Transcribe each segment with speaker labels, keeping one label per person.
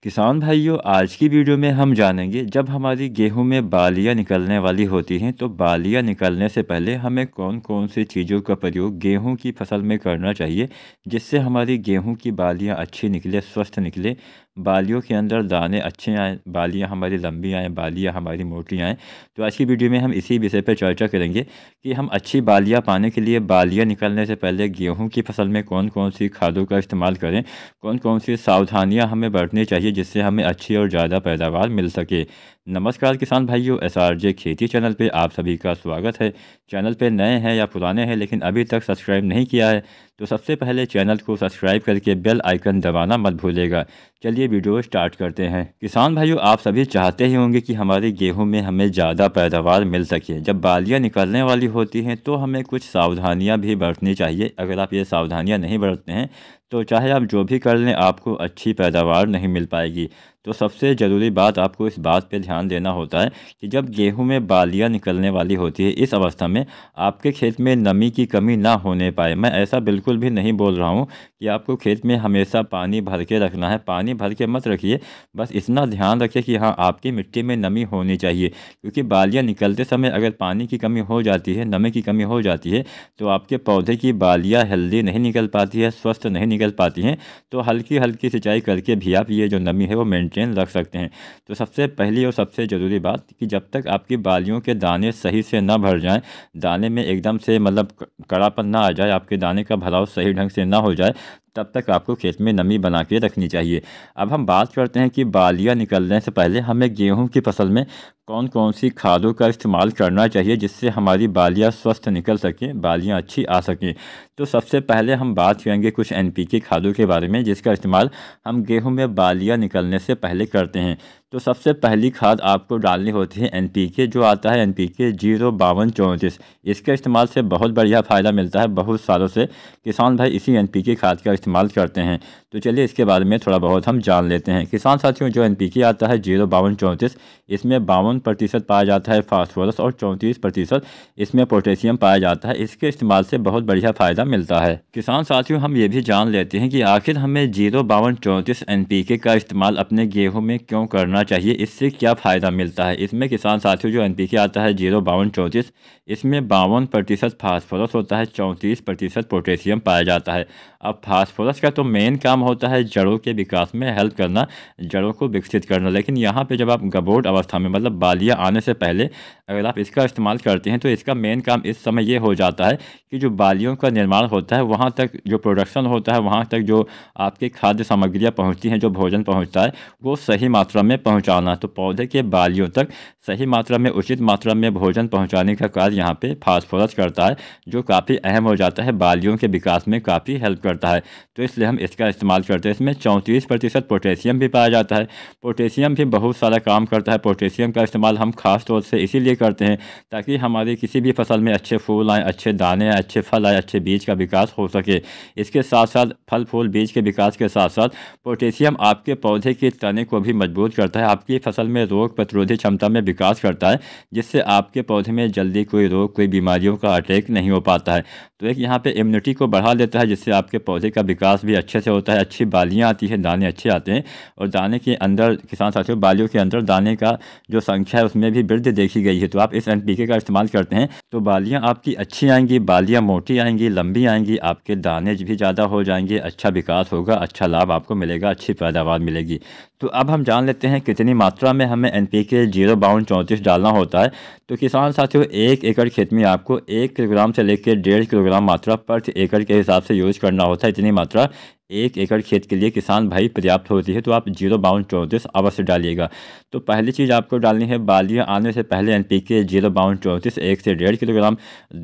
Speaker 1: किसान भाइयों, आज की वीडियो में हम जानेंगे जब हमारी गेहूं में बालियां निकलने वाली होती हैं तो बालियां निकलने से पहले हमें कौन कौन सी चीज़ों का प्रयोग गेहूं की फसल में करना चाहिए जिससे हमारी गेहूं की बालियां अच्छी निकले, स्वस्थ निकले, बालियों के अंदर दाने अच्छे आएँ, बालियां हमारी लंबी आएँ, बालियां हमारी मोटी आएँ। तो आज की वीडियो में हम इसी विषय पर चर्चा करेंगे कि हम अच्छी बालियां पाने के लिए बालियां निकलने से पहले गेहूं की फसल में कौन कौन सी खादों का इस्तेमाल करें, कौन कौन सी सावधानियां हमें बरतनी चाहिए जिससे हमें अच्छी और ज़्यादा पैदावार मिल सके। नमस्कार किसान भाइयों, SRJ खेती चैनल पे आप सभी का स्वागत है। चैनल पे नए हैं या पुराने हैं लेकिन अभी तक सब्सक्राइब नहीं किया है तो सबसे पहले चैनल को सब्सक्राइब करके बेल आइकन दबाना मत भूलिएगा। चलिए वीडियो स्टार्ट करते हैं। किसान भाइयों, आप सभी चाहते ही होंगे कि हमारी गेहूं में हमें ज़्यादा पैदावार मिल सके। जब बालियां निकलने वाली होती हैं तो हमें कुछ सावधानियां भी बरतनी चाहिए। अगर आप ये सावधानियां नहीं बरतते हैं तो चाहे आप जो भी कर लें आपको अच्छी पैदावार नहीं मिल पाएगी। तो सबसे ज़रूरी बात आपको इस बात पे ध्यान देना होता है कि जब गेहूं में बालियां निकलने वाली होती है इस अवस्था में आपके खेत में नमी की कमी ना होने पाए। मैं ऐसा बिल्कुल भी नहीं बोल रहा हूं कि आपको खेत में हमेशा पानी भर के रखना है। पानी भर के मत रखिए, बस इतना ध्यान रखिए कि हाँ, आपकी मिट्टी में नमी होनी चाहिए। क्योंकि बालियाँ निकलते समय अगर पानी की कमी हो जाती है, नमी की कमी हो जाती है तो आपके पौधे की बालियाँ हेल्दी नहीं निकल पाती है, स्वस्थ नहीं निकल पाती हैं। तो हल्की हल्की सिंचाई करके भी आप ये जो नमी है वो मेंटेन रख सकते हैं। तो सबसे पहली और सबसे ज़रूरी बात कि जब तक आपकी बालियों के दाने सही से ना भर जाएं, दाने में एकदम से मतलब कड़ापन ना आ जाए, आपके दाने का भराव सही ढंग से ना हो जाए, तब तक आपको खेत में नमी बना के रखनी चाहिए। अब हम बात करते हैं कि बालियाँ निकलने से पहले हमें गेहूं की फसल में कौन कौन सी खादों का इस्तेमाल करना चाहिए जिससे हमारी बालियाँ स्वस्थ निकल सकें, बालियाँ अच्छी आ सकें। तो सबसे पहले हम बात करेंगे कुछ NPK खादों के बारे में जिसका इस्तेमाल हम गेहूं में बालियाँ निकलने से पहले करते हैं। तो सबसे पहली खाद आपको डालनी होती है NPK, जो आता है NPK 05234। इसके इस्तेमाल से बहुत बढ़िया फ़ायदा मिलता है। बहुत सालों से किसान भाई इसी NPK खाद का इस्तेमाल करते हैं। तो चलिए इसके बारे में थोड़ा बहुत हम जान लेते हैं। किसान साथियों, जो NPK आता है 05234, इसमें 52% पाया जाता है फास्फोरस और 34% इसमें पोटेशियम पाया जाता है। इसके इस्तेमाल से बहुत बढ़िया फ़ायदा मिलता है। किसान साथियों, हम ये भी जान लेते हैं कि आखिर हमें 05234 NPK का इस्तेमाल अपने गेहूँ में क्यों करना चाहिए, इससे क्या फ़ायदा मिलता है। इसमें किसान साथियों जो NPK आता है 05234, इसमें 52% फास्फोरस होता है, 34% पोटेशियम पाया जाता है। अब फास्फोरस का तो मेन काम होता है जड़ों के विकास में हेल्प करना, जड़ों को विकसित करना। लेकिन यहाँ पे जब आप गबोट अवस्था में मतलब बालियाँ आने से पहले अगर आप इसका इस्तेमाल करते हैं तो इसका मेन काम इस समय ये हो जाता है कि जो बालियों का निर्माण होता है वहाँ तक जो प्रोडक्शन होता है, वहाँ तक जो आपकी खाद्य सामग्रियाँ पहुँचती हैं, जो भोजन पहुँचता है वो सही मात्रा में पहुँचाना। तो पौधे के बालियों तक सही मात्रा में, उचित मात्रा में भोजन पहुँचाने का कार्य यहाँ पे फास्फोरस करता है, जो काफ़ी अहम हो जाता है, बालियों के विकास में काफ़ी हेल्प करता है। तो इसलिए हम इसका इस्तेमाल करते हैं। इसमें 34% पोटेशियम भी पाया जाता है। पोटेशियम भी बहुत सारा काम करता है। पोटेशियम का इस्तेमाल हम खास तौर से इसीलिए करते हैं ताकि हमारी किसी भी फसल में अच्छे फूल आएँ, अच्छे दाने आए, अच्छे फल आए, अच्छे बीज का विकास हो सके। इसके साथ साथ फल फूल बीज के विकास के साथ साथ पोटेशियम आपके पौधे के तने को भी मजबूत करता है, आपकी फसल में रोग प्रतिरोधी क्षमता में विकास करता है, जिससे आपके पौधे में जल्दी कोई रोग, कोई बीमारियों का अटैक नहीं हो पाता है। तो एक यहाँ पे इम्यूनिटी को बढ़ा देता है जिससे आपके पौधे का विकास भी अच्छे से होता है, अच्छी बालियाँ आती हैं, दाने अच्छे आते हैं। और दाने के अंदर किसान साथियों, बालियों के अंदर दाने का जो संख्या है उसमें भी वृद्धि देखी गई है। तो आप इस NPK का इस्तेमाल करते हैं तो बालियाँ आपकी अच्छी आएंगी, बालियाँ मोटी आएंगी, लंबी आएंगी, आपके दाने भी ज़्यादा हो जाएंगे, अच्छा विकास होगा, अच्छा लाभ आपको मिलेगा, अच्छी पैदावार मिलेगी। तो अब हम जान लेते हैं कितनी मात्रा में हमें NPK 05234 डालना होता है। तो किसान साथियों, 1 एकड़ खेत में आपको 1 किलोग्राम से लेकर 1.5 किलोग्राम मात्रा प्रति एकड़ के हिसाब से यूज़ करना होता है। इतनी मात्रा 1 एकड़ खेत के लिए किसान भाई पर्याप्त होती है। तो आप 05234 अवश्य डालिएगा। तो पहली चीज़ आपको डालनी है बालियाँ आने से पहले NPK 05234 1 से 1.5 किलोग्राम।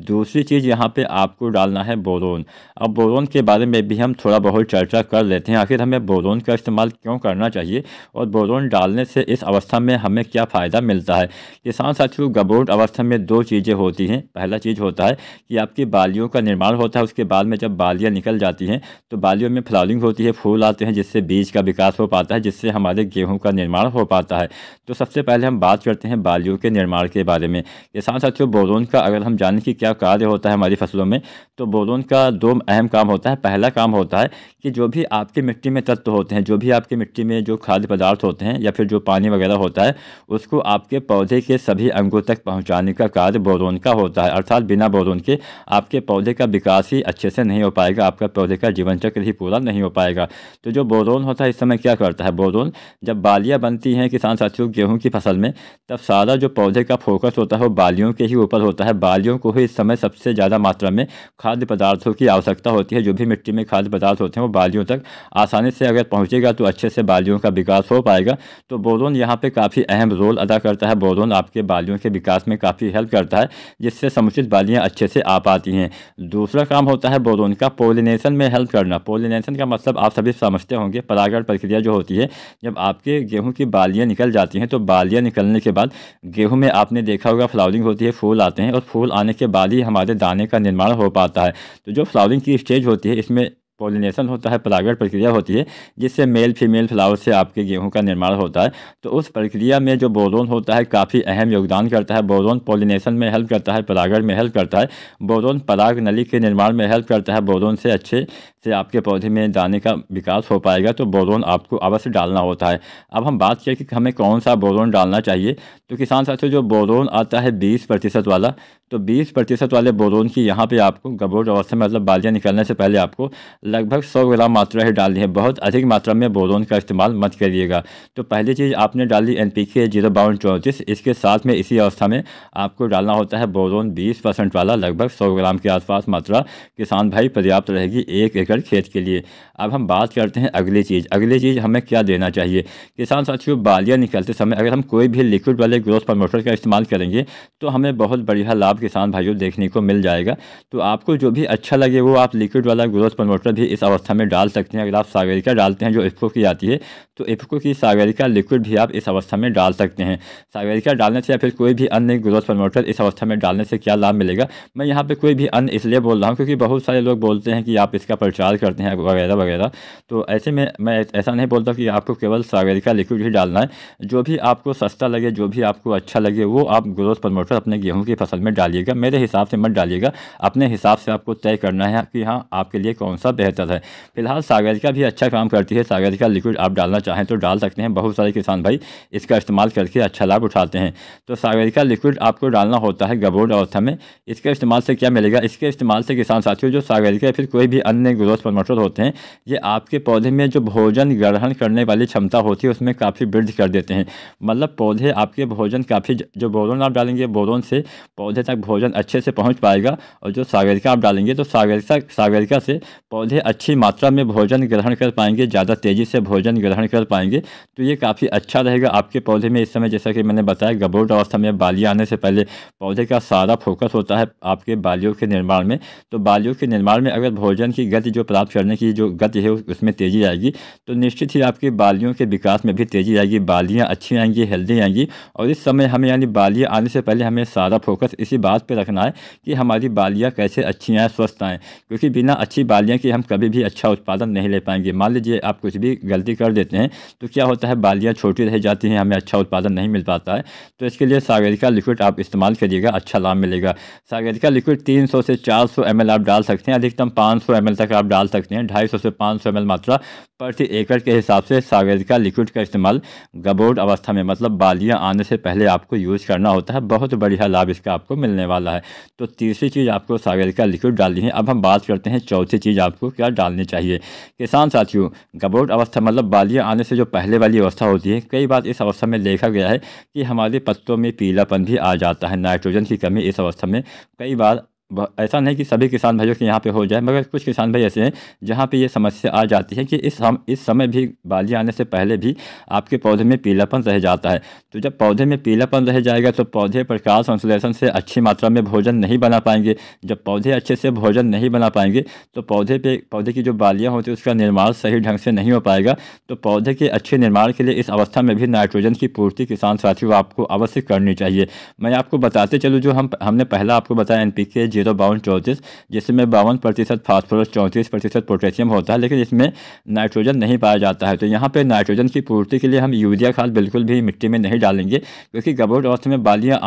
Speaker 1: दूसरी चीज़ यहाँ पे आपको डालना है बोरोन। अब बोरोन के बारे में भी हम थोड़ा बहुत चर्चा कर लेते हैं। आखिर हमें बोरोन का इस्तेमाल क्यों करना चाहिए और बोरोन डालने से इस अवस्था में हमें क्या फ़ायदा मिलता है। किसान साथियों, गबोट अवस्था में 2 चीज़ें होती हैं। पहला चीज़ होता है कि आपकी बालियों का निर्माण होता है, उसके बाद में जब बालियाँ निकल जाती हैं तो बालियों में फ्लावरिंग होती है, फूल आते हैं, जिससे बीज का विकास हो पाता है, जिससे हमारे गेहूँ का निर्माण हो पाता है। तो सबसे पहले हम बात करते हैं बालियों के निर्माण के बारे में। किसान साथियों, बोरोन का अगर हम जानें कि क्या कार्य होता है हमारी फसलों में, तो बोरोन का दो अहम काम होता है। पहला काम होता है कि जो भी आपकी मिट्टी में तत्व होते हैं, जो भी आपकी मिट्टी में जो खाद्य पदार्थ होते हैं या फिर जो पानी वगैरह होता है, उसको आपके पौधे के सभी अंगों तक पहुंचाने का कार्य बोरोन का होता है। अर्थात बिना बोरोन के आपके पौधे का विकास ही अच्छे से नहीं हो पाएगा, आपका पौधे का जीवन चक्र ही पूरा नहीं हो पाएगा। तो जो बोरोन होता है इस समय क्या करता है, बोरोन जब बालियाँ बनती हैं किसान साथियों गेहूँ की फसल में, तब सारा जो पौधे का फोकस होता है वो बालियों के ही ऊपर होता है। बालियों को ही इस समय सबसे ज़्यादा मात्रा में खाद्य पदार्थों की आवश्यकता होती है। जो भी मिट्टी में खाद्य पदार्थ होते हैं वो बालियों तक आसानी से अगर पहुंचेगा तो अच्छे से बालियों का विकास हो पाएगा। तो बोरोन यहाँ पे काफ़ी अहम रोल अदा करता है। बोरोन आपके बालियों के विकास में काफ़ी हेल्प करता है, जिससे समुचित बालियाँ अच्छे से आ पाती हैं। दूसरा काम होता है बोरोन का पोलिनेशन में हेल्प करना। पोलिनेशन का मतलब आप सभी समझते होंगे, परागण प्रक्रिया जो होती है, जब आपके गेहूँ की बालियाँ निकल जाती हैं तो बालियाँ निकलने के बाद गेहूँ में आपने देखा होगा फ्लावरिंग होती है, फूल आते हैं, और फूल आने के बाद ही हमारे दाने का निर्माण हो पाता है। तो जो फ्लावरिंग की स्टेज होती है इसमें पॉलिनेशन होता है, परागण प्रक्रिया होती है, जिससे मेल फीमेल फ्लावर से आपके गेहूं का निर्माण होता है। तो उस प्रक्रिया में जो बोरोन होता है काफ़ी अहम योगदान करता है। बोरोन पॉलिनेशन में हेल्प करता है, परागण में हेल्प करता है, बोरोन पराग नली के निर्माण में हेल्प करता है। बोरोन से अच्छे से आपके पौधे में दाने का विकास हो पाएगा, तो बोरोन आपको अवश्य डालना होता है। अब हम बात करें कि हमें कौन सा बोरोन डालना चाहिए, तो किसान साथियों जो बोरोन आता है 20% वाला, तो 20% वाले बोरोन की यहाँ पे आपको गबोट अवस्था में मतलब बालियाँ निकलने से पहले आपको लगभग 100 ग्राम मात्रा ही डालनी है। बहुत अधिक मात्रा में बोरोन का इस्तेमाल मत करिएगा। तो पहली चीज़ आपने डाली NPK 05234, इसके साथ में इसी अवस्था में आपको डालना होता है बोरोन 20% वाला, लगभग 100 ग्राम के आसपास मात्रा किसान भाई पर्याप्त रहेगी 1 एकड़ खेत के लिए। अब हम बात करते हैं अगली चीज़ हमें क्या देना चाहिए। किसान साथियों बालियाँ निकलते समय अगर हम कोई भी लिक्विड वाले ग्रोथ प्रमोटर का इस्तेमाल करेंगे तो हमें बहुत बढ़िया लाभ किसान भाइयों देखने को मिल जाएगा। तो आपको जो भी अच्छा लगे वो आप लिक्विड वाला ग्रोथ प्रमोटर भी इस अवस्था में डाल सकते हैं। अगर आप सागरिका डालते हैं जो इफ्को की आती है, तो इफ्को की सागरिका लिक्विड भी आप इस अवस्था में डाल सकते हैं। सागरिका डालने से या फिर कोई भी अन्य ग्रोथ प्रमोटर इस अवस्था में डालने से क्या लाभ मिलेगा, मैं यहाँ पे कोई भी अन्य इसलिए बोल रहा हूँ क्योंकि बहुत सारे लोग बोलते हैं कि आप इसका प्रचार करते हैं वगैरह वगैरह। तो ऐसे में मैं ऐसा नहीं बोलता कि आपको केवल सागरिका लिक्विड ही डालना है। जो भी आपको सस्ता लगे, जो भी आपको अच्छा लगे, वो आप ग्रोथ प्रमोटर अपने गेहूँ की फसल में डालिएगा। मेरे हिसाब से मत डालिएगा, अपने हिसाब से आपको तय करना है कि हाँ आपके लिए कौन सा बेहतर है। फिलहाल सागरिका भी अच्छा काम करती है, सागरिका लिक्विड आप डालना चाहें तो डाल सकते हैं। बहुत सारे किसान भाई इसका इस्तेमाल करके अच्छा लाभ उठाते हैं। तो सागरिका लिक्विड आपको डालना होता है गबोट अवस्था में। इसके इस्तेमाल से क्या मिलेगा, इसके इस्तेमाल से किसान साथियों जो सागरिका या फिर कोई भी अन्य ग्रोथ प्रमोटर होते हैं, ये आपके पौधे में जो भोजन ग्रहण करने वाली क्षमता होती है उसमें काफ़ी वृद्धि कर देते हैं। मतलब पौधे आपके भोजन काफ़ी, जो बोरोन आप डालेंगे बोरोन से पौधे तक भोजन अच्छे से पहुंच पाएगा, और जो सागरिका आप डालेंगे तो सागरिका से पौधे अच्छी मात्रा में भोजन ग्रहण कर पाएंगे, ज़्यादा तेज़ी से भोजन ग्रहण कर पाएंगे। तो ये काफ़ी अच्छा रहेगा आपके पौधे में। इस समय जैसा कि मैंने बताया गबोट अवस्था में बालियाँ आने से पहले पौधे का सारा फोकस होता है आपके बालियों के निर्माण में। तो बालियों के निर्माण में अगर भोजन की गति जो प्राप्त करने की जो गति है उसमें तेज़ी आएगी, तो निश्चित ही आपकी बालियों के विकास में भी तेज़ी आएगी, बालियाँ अच्छी आएंगी, हेल्दी आएंगी। और इस समय हमें यानी बालियाँ आने से पहले हमें सारा फोकस इसी बात पर रखना है कि हमारी बालियाँ कैसे अच्छी आएँ, स्वस्थ आएँ, क्योंकि बिना अच्छी बालियाँ के हम कभी भी अच्छा उत्पादन नहीं ले पाएंगे। मान लीजिए आप कुछ भी गलती कर देते हैं तो क्या होता है, बालियाँ छोटी रह जाती हैं, हमें अच्छा उत्पादन नहीं मिल पाता है। तो इसके लिए सागरिका लिक्विड आप इस्तेमाल करिएगा, अच्छा लाभ मिलेगा। सागरिका लिक्विड 300 से 400 ml आप डाल सकते हैं, अधिकतम 500 ml तक आप डाल सकते हैं। 250 से 500 ml मात्रा प्रति एकड़ के हिसाब से सागरिका लिक्विड का इस्तेमाल गबोट अवस्था में मतलब बालियाँ आने से पहले आपको यूज़ करना होता है। बहुत बढ़िया लाभ इसका आपको मिलने वाला है। तो तीसरी चीज़ आपको सागरिका लिक्विड डालनी है। अब हम बात करते हैं चौथी चीज़ आपको क्या डालनी चाहिए। किसान साथियों गबोट अवस्था मतलब बालियाँ आने से जो पहले वाली अवस्था होती है, कई बार इस अवस्था में देखा गया है कि हमारे पत्तों में पीलापन भी आ जाता है। नाइट्रोजन की कमी इस अवस्था में कई बार, ऐसा नहीं कि सभी किसान भाइयों के यहाँ पे हो जाए, मगर कुछ किसान भाई ऐसे हैं जहाँ पे ये समस्या आ जाती है कि इस समय भी बालियाँ आने से पहले भी आपके पौधे में पीलापन रह जाता है। तो जब पौधे में पीलापन रह जाएगा तो पौधे प्रकाश संश्लेषण से अच्छी मात्रा में भोजन नहीं बना पाएंगे। जब पौधे अच्छे से भोजन नहीं बना पाएंगे तो पौधे की जो बालियाँ होती है उसका निर्माण सही ढंग से नहीं हो पाएगा। तो पौधे के अच्छे निर्माण के लिए इस अवस्था में भी नाइट्रोजन की पूर्ति किसान साथियों आपको अवश्य करनी चाहिए। मैं आपको बताते चलूँ, जो हमने पहला आपको बताया NPK 05234, जिसमें 52% फास्फोरस, 34% पोटेशियम होता है, लेकिन इसमें नाइट्रोजन नहीं पाया जाता है। तो यहाँ पे नाइट्रोजन की पूर्ति के लिए हम यूरिया खाद बिल्कुल भी मिट्टी में नहीं डालेंगे, क्योंकि गबोट अवस्था में बालियाँ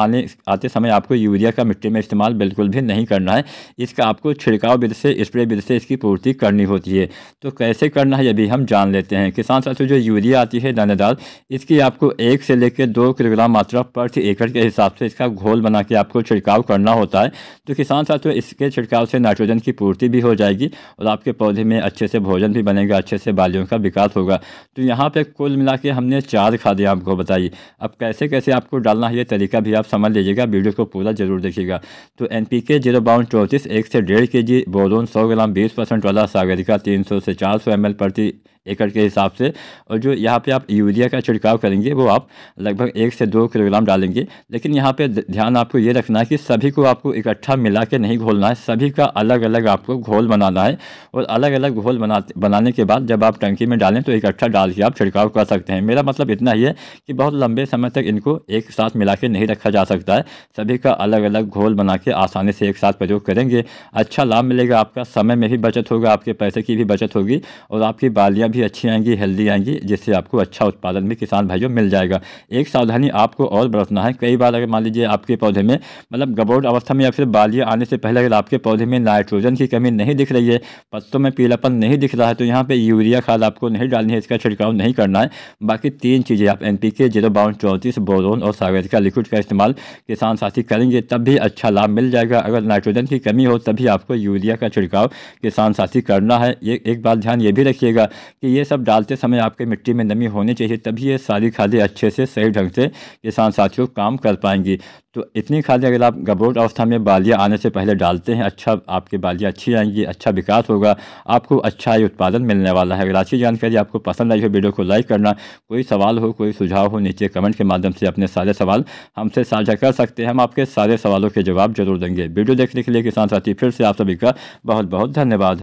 Speaker 1: आते समय आपको यूरिया का मिट्टी में इस्तेमाल बिल्कुल भी नहीं करना है। इसका आपको छिड़काव विधि से, स्प्रे विधि से इसकी पूर्ति करनी होती है। तो कैसे करना है ये भी हम जान लेते हैं। किसान साथियों, जो यूरिया आती है दानेदार, इसकी आपको 1 से लेकर 2 किलोग्राम मात्रा प्रति एकड़ के हिसाब से इसका घोल बना के आपको छिड़काव करना होता है। तो किसान साथियों, इसके छिड़काव से नाइट्रोजन की पूर्ति भी हो जाएगी और आपके पौधे में अच्छे से भोजन भी बनेगा, अच्छे से बालियों का विकास होगा। तो यहाँ पे कुल मिला के हमने 4 खादें आपको बताई। अब कैसे कैसे आपको डालना है ये तरीका भी आप समझ लीजिएगा, वीडियो को पूरा जरूर देखिएगा। तो NPK 05234 1 से 1.5 kg, बोरोन 100 ग्राम 20% वाला, सागरिका 300 से 400 ml प्रति एकड़ के हिसाब से, और जो यहाँ पे आप यूरिया का छिड़काव करेंगे वो आप लगभग 1 से 2 किलोग्राम डालेंगे। लेकिन यहाँ पे ध्यान आपको ये रखना है कि सभी को आपको इकट्ठा मिला के नहीं घोलना है, सभी का अलग अलग आपको घोल बनाना है। और अलग अलग घोल बनाने के बाद जब आप टंकी में डालें तो इकट्ठा डाल के आप छिड़काव कर सकते हैं। मेरा मतलब इतना ही है कि बहुत लंबे समय तक इनको एक साथ मिला के नहीं रखा जा सकता है, सभी का अलग अलग घोल बना के आसानी से एक साथ प्रयोग करेंगे, अच्छा लाभ मिलेगा, आपका समय में भी बचत होगा, आपके पैसे की भी बचत होगी और आपकी बालियाँ भी अच्छी आएंगी, हेल्दी आएंगी, जिससे आपको अच्छा उत्पादन भी किसान भाइयों मिल जाएगा। एक सावधानी आपको और बरतना है। कई बार अगर मान लीजिए आपके पौधे में मतलब गबोट अवस्था में या फिर बालियाँ आने से पहले अगर आपके पौधे में नाइट्रोजन की कमी नहीं दिख रही है, पत्तों में पीलापन नहीं दिख रहा है, तो यहाँ पे यूरिया खाद आपको नहीं डालनी है, इसका छिड़काव नहीं करना है। बाकी 3 चीज़ें आप NPK 05234, बोरोन और सागरिका लिक्विड का इस्तेमाल किसान साथी करेंगे तब भी अच्छा लाभ मिल जाएगा। अगर नाइट्रोजन की कमी हो तभी आपको यूरिया का छिड़काव किसान साथी करना है। ये एक बात ध्यान ये भी रखिएगा कि ये सब डालते समय आपके मिट्टी में नमी होनी चाहिए, तभी ये सारी खादें अच्छे से सही ढंग से किसान साथियों काम कर पाएंगी। तो इतनी खादें अगर आप गबोट अवस्था में बालियाँ आने से पहले डालते हैं, अच्छा आपकी बालियाँ अच्छी आएंगी, अच्छा विकास होगा, आपको अच्छा ही उत्पादन मिलने वाला है। अगर अच्छी जानकारी आपको पसंद आई हो, वीडियो को लाइक करना। कोई सवाल हो, कोई सुझाव हो, नीचे कमेंट के माध्यम से अपने सारे सवाल हमसे साझा कर सकते हैं, हम आपके सारे सवालों के जवाब जरूर देंगे। वीडियो देखने के लिए किसान साथी फिर से आप सभी का बहुत बहुत धन्यवाद।